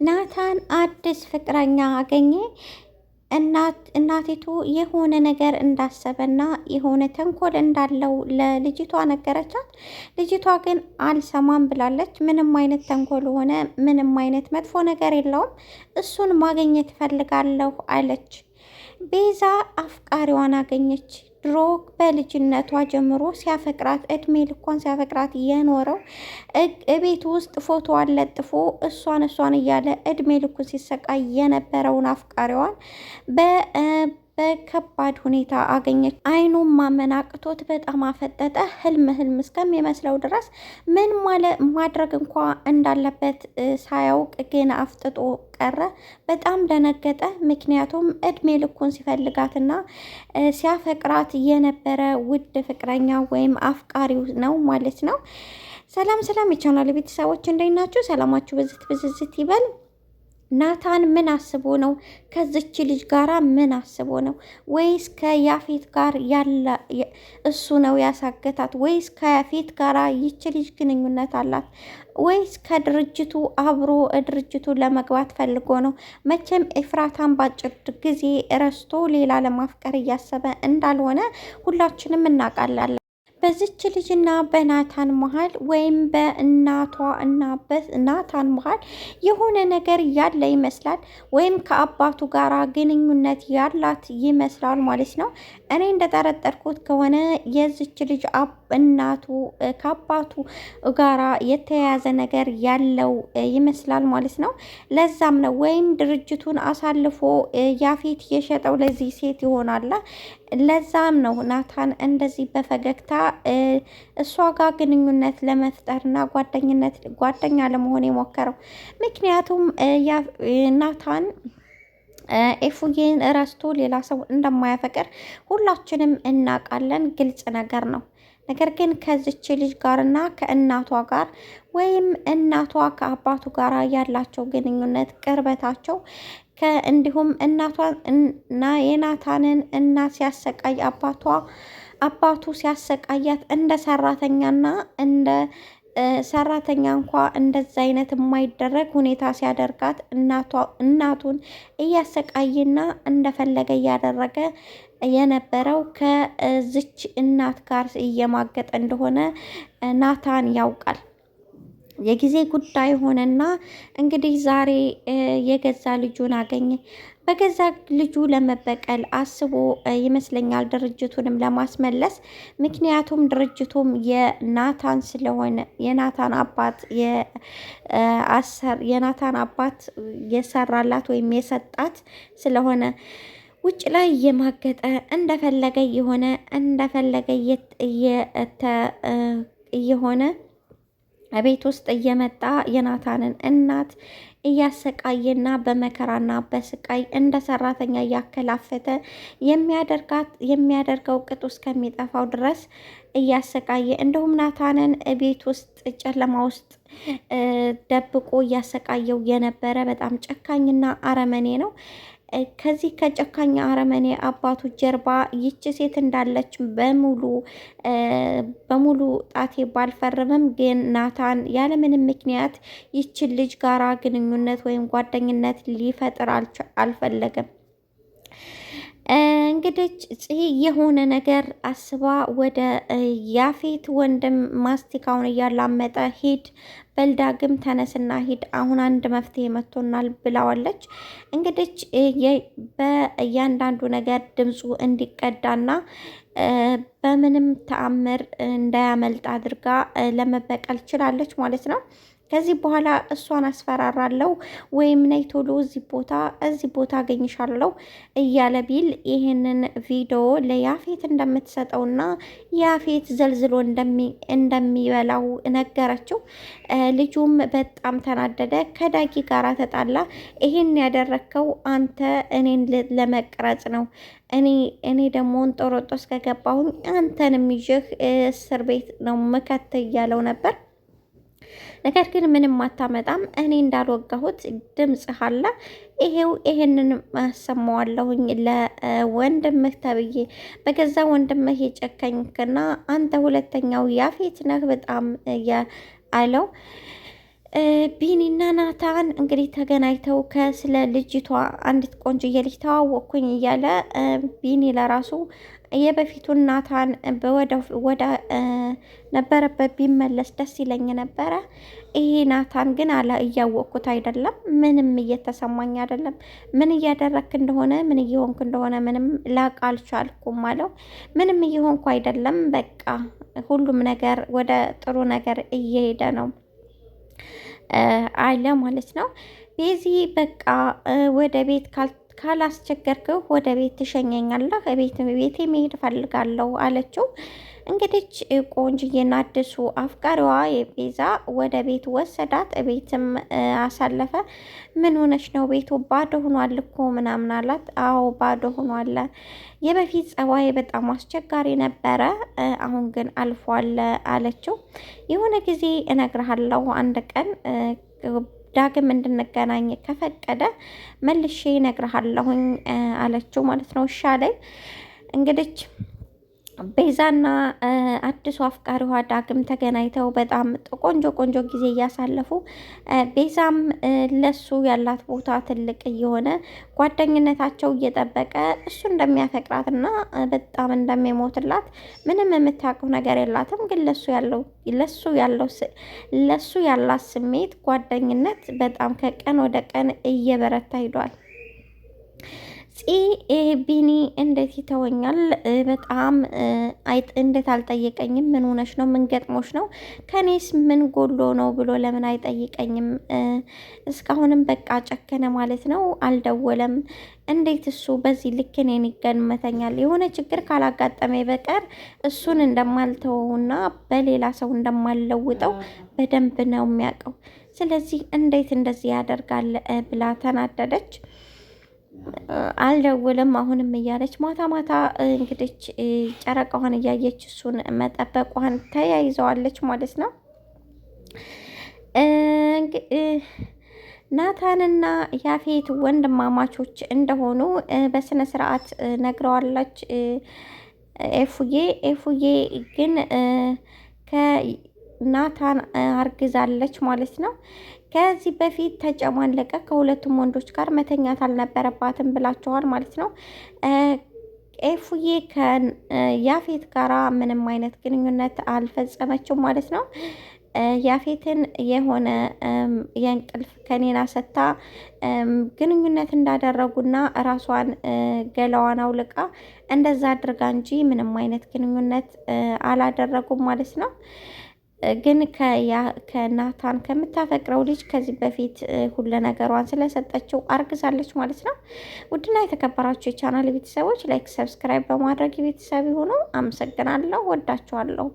ናታን አዲስ ፍቅረኛ አገኘ። እናቲቱ የሆነ ነገር እንዳሰበና የሆነ ተንኮል እንዳለው ለልጅቷ ነገረቻት። ልጅቷ ግን አልሰማም ብላለች። ምንም አይነት ተንኮል ሆነ ምንም አይነት መጥፎ ነገር የለውም፣ እሱን ማግኘት እፈልጋለሁ አለች። ቤዛ አፍቃሪዋን አገኘች። ድሮ በልጅነቷ ጀምሮ ሲያፈቅራት እድሜ ልኳን ሲያፈቅራት የኖረው እቤት ውስጥ ፎቶዋን ለጥፎ እሷን እያለ እድሜ ልኩን ሲሰቃይ የነበረውን አፍቃሪዋን በከባድ ሁኔታ አገኘች። አይኑን ማመን አቅቶት በጣም አፈጠጠ። ህልም እስከሚመስለው ድረስ ምን ማድረግ እንኳ እንዳለበት ሳያውቅ ግን አፍጥጦ ቀረ። በጣም ደነገጠ። ምክንያቱም እድሜ ልኩን ሲፈልጋትና ሲያፈቅራት የነበረ ውድ ፍቅረኛ ወይም አፍቃሪው ነው ማለት ነው። ሰላም የቻናል ቤተሰቦች እንዴት ናችሁ? ሰላማችሁ ብዝት ይበል። ናታን ምን አስቦ ነው? ከዚች ልጅ ጋራ ምን አስቦ ነው? ወይስ ከያፌት ጋር ያለ እሱ ነው ያሳገታት? ወይስ ከያፌት ጋራ ይች ልጅ ግንኙነት አላት? ወይስ ከድርጅቱ አብሮ ድርጅቱ ለመግባት ፈልጎ ነው? መቼም ኤፍራታን ባጭር ጊዜ ረስቶ ሌላ ለማፍቀር እያሰበ እንዳልሆነ ሁላችንም እናውቃለን። በዚች ልጅና በናታን መሀል ወይም በእናቷ እና በናታን መሀል የሆነ ነገር ያለ ይመስላል። ወይም ከአባቱ ጋር ግንኙነት ያላት ይመስላል ማለት ነው። እኔ እንደጠረጠርኩት ከሆነ የዚች ልጅ እናቱ ከአባቱ ጋራ የተያያዘ ነገር ያለው ይመስላል ማለት ነው። ለዛም ነው ወይም ድርጅቱን አሳልፎ ያፌት የሸጠው ለዚህ ሴት ይሆናል። ለዛም ነው ናታን እንደዚህ በፈገግታ እሷ ጋር ግንኙነት ለመፍጠርና ጓደኛ ለመሆን የሞከረው። ምክንያቱም ናታን ኤፉዬን እረስቶ ሌላ ሰው እንደማያፈቅር ሁላችንም እናውቃለን፣ ግልጽ ነገር ነው። ነገር ግን ከዚች ልጅ ጋርና ከእናቷ ጋር ወይም እናቷ ከአባቱ ጋር ያላቸው ግንኙነት ቅርበታቸው እንዲሁም እናቷን እና የናታንን እናት ሲያሰቃይ አባቱ ሲያሰቃያት እንደ ሰራተኛና እንደ ሰራተኛ እንኳ እንደዛ አይነት የማይደረግ ሁኔታ ሲያደርጋት እናቱን እያሰቃይና እንደፈለገ እያደረገ የነበረው ከዚች እናት ጋር እየማገጠ እንደሆነ ናታን ያውቃል። የጊዜ ጉዳይ ሆነና እንግዲህ ዛሬ የገዛ ልጁን አገኘ። በገዛ ልጁ ለመበቀል አስቦ ይመስለኛል ድርጅቱንም ለማስመለስ። ምክንያቱም ድርጅቱም የናታን ስለሆነ የናታን አባት የሰራላት ወይም የሰጣት ስለሆነ ውጭ ላይ እየማገጠ እንደፈለገ እየሆነ ቤት ውስጥ እየመጣ የናታንን እናት እያሰቃየና በመከራና በስቃይ እንደ ሰራተኛ እያከላፈተ የሚያደርገው ቅጡ እስከሚጠፋው ድረስ እያሰቃየ እንዲሁም ናታንን ቤት ውስጥ ጨለማ ውስጥ ደብቆ እያሰቃየው የነበረ በጣም ጨካኝና አረመኔ ነው። ከዚህ ከጨካኝ አረመኔ አባቱ ጀርባ ይች ሴት እንዳለች በሙሉ ጣቴ ባልፈርምም ግን ናታን ያለምንም ምክንያት ይችን ልጅ ጋራ ግንኙነት ወይም ጓደኝነት ሊፈጥር አልፈለገም። እንግዲህ የሆነ ነገር አስባ ወደ ያፌት ወንድም ማስቲካውን እያላመጠ ሂድ በልዳግም ተነስና ሂድ፣ አሁን አንድ መፍትሄ መጥቶናል ብላዋለች። እንግዲህ በእያንዳንዱ ነገር ድምፁ እንዲቀዳና በምንም ተአምር እንዳያመልጥ አድርጋ ለመበቀል ችላለች ማለት ነው። ከዚህ በኋላ እሷን አስፈራራለሁ ወይም ነይ ቶሎ እዚህ ቦታ አገኝሻለሁ እያለ ቢል ይህንን ቪዲዮ ለያፌት እንደምትሰጠውና ያፌት ዘልዝሎ እንደሚበላው ነገረችው። ልጁም በጣም ተናደደ። ከዳጊ ጋር ተጣላ። ይሄን ያደረግከው አንተ እኔን ለመቅረጽ ነው። እኔ ደግሞ እንጦሮጦስ ከገባሁኝ አንተንም ይዤህ እስር ቤት ነው ምከት እያለው ነበር። ነገር ግን ምንም አታመጣም። እኔ እንዳልወጋሁት ድምጽ አለ፣ ይሄንን አሰማዋለሁኝ ለወንድምህ ተብዬ በገዛ ወንድምህ የጨከኝክና አንተ ሁለተኛው ያፌት ነህ በጣም አለው። ቢኒና ናታን እንግዲህ ተገናኝተው ከስለ ልጅቷ አንዲት ቆንጆዬ ልጅ ተዋወቅኩኝ እያለ ቢኒ ለራሱ የበፊቱን ናታን ወደ ነበረበት ቢመለስ ደስ ይለኝ ነበረ። ይሄ ናታን ግን እያወቅኩት አይደለም፣ ምንም እየተሰማኝ አይደለም። ምን እያደረክ እንደሆነ ምን እየሆንክ እንደሆነ ምንም ላቅ አልቻልኩም አለው። ምንም እየሆንኩ አይደለም፣ በቃ ሁሉም ነገር ወደ ጥሩ ነገር እየሄደ ነው አለ ማለት ነው። ቤዚ በቃ ወደ ቤት ካላስቸገርክው ወደ ቤት ትሸኘኛለህ፣ ቤቴ መሄድ እፈልጋለሁ አለችው። እንግዲህ ቆንጅዬና አዲሱ አፍቃሪዋ የቤዛ ወደ ቤት ወሰዳት። ቤትም አሳለፈ። ምን ሆነች ነው? ቤቱ ባዶ ሆኗል እኮ ምናምን አላት። አዎ ባዶ ሆኗል። የበፊት ጸባይ በጣም አስቸጋሪ ነበረ፣ አሁን ግን አልፏል አለችው። የሆነ ጊዜ እነግርሃለሁ አንድ ቀን ዳግም እንድንገናኝ ከፈቀደ መልሼ እነግርሃለሁኝ አለችው ማለት ነው። ይሻለኝ እንግዲህ ቤዛና አዲሱ አፍቃሪዋ ዳግም ተገናኝተው በጣም ቆንጆ ጊዜ እያሳለፉ ቤዛም ለሱ ያላት ቦታ ትልቅ እየሆነ ጓደኝነታቸው እየጠበቀ እሱ እንደሚያፈቅራትና በጣም እንደሚሞትላት ምንም የምታውቀው ነገር የላትም። ግን ለሱ ያላት ስሜት ጓደኝነት በጣም ከቀን ወደ ቀን እየበረታ ሂዷል። ቢኒ እንዴት ይተወኛል? በጣም እንዴት አልጠየቀኝም? ምን ሆነሽ ነው? ምን ገጥሞሽ ነው? ከኔስ ምን ጎሎ ነው ብሎ ለምን አይጠይቀኝም? እስካሁንም በቃ ጨከነ ማለት ነው። አልደወለም። እንዴት እሱ በዚህ ልክ እኔን ይገመተኛል? የሆነ ችግር ካላጋጠመ በቀር እሱን እንደማልተወውና በሌላ ሰው እንደማልለውጠው በደንብ ነው የሚያውቀው። ስለዚህ እንዴት እንደዚህ ያደርጋል ብላ ተናደደች። አልደውልም አሁንም እያለች ማታ እንግዲህ ጨረቃዋን እያየች እሱን መጠበቋን ተያይዘዋለች ማለት ነው። ናታንና ያፌት ወንድማማቾች እንደሆኑ በስነ ስርዓት ነግረዋለች ኤፉዬ ግን ከናታን አርግዛለች ማለት ነው። ከዚህ በፊት ተጨማለቀ ከሁለቱም ወንዶች ጋር መተኛት አልነበረባትም ብላችኋል ማለት ነው። ኤፉዬ ከያፌት ጋራ ምንም አይነት ግንኙነት አልፈጸመችም ማለት ነው። ያፌትን የሆነ የእንቅልፍ ከኔና ሰታ ግንኙነት እንዳደረጉና ራሷን ገላዋን አውልቃ እንደዛ አድርጋ እንጂ ምንም አይነት ግንኙነት አላደረጉም ማለት ነው። ግን ከናታን ከምታፈቅረው ልጅ ከዚህ በፊት ሁሉ ነገሯን ስለሰጠችው አርግዛለች ማለት ነው። ውድና የተከበራችሁ የቻናል ቤተሰቦች ላይክ፣ ሰብስክራይብ በማድረግ ቤተሰብ ሆኖ አመሰግናለሁ። ወዳችኋለሁ።